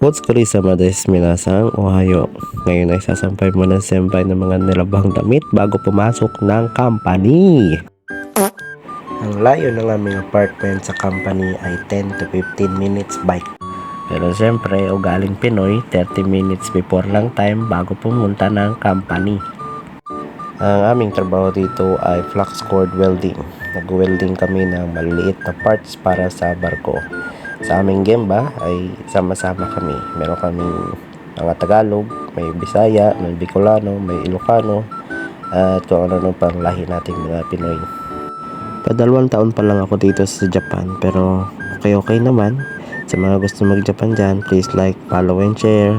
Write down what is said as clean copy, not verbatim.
What's kurisama desu minasang, ohayo. Ngayon ay sasampay mo ng senpai ng mga nilabang damit bago pumasok ng company. Ang layo ng aming apartment sa company ay 10 to 15 minutes bike. Pero siyempre, ugaling Pinoy, 30 minutes before lang time bago pumunta ng company. Ang aming trabaho dito ay flux cord welding. Nag-welding kami ng maliliit na parts para sa barko. Sa aming gemba ay sama-sama kami. Meron kaming mga Tagalog, may Bisaya, may Bicolano, may Ilocano, at kung ano pang lahi nating mga Pinoy. Padalawang taon pa lang ako dito sa Japan, pero okay naman. Sa mga gusto mag-Japan dyan, please like, follow, and share.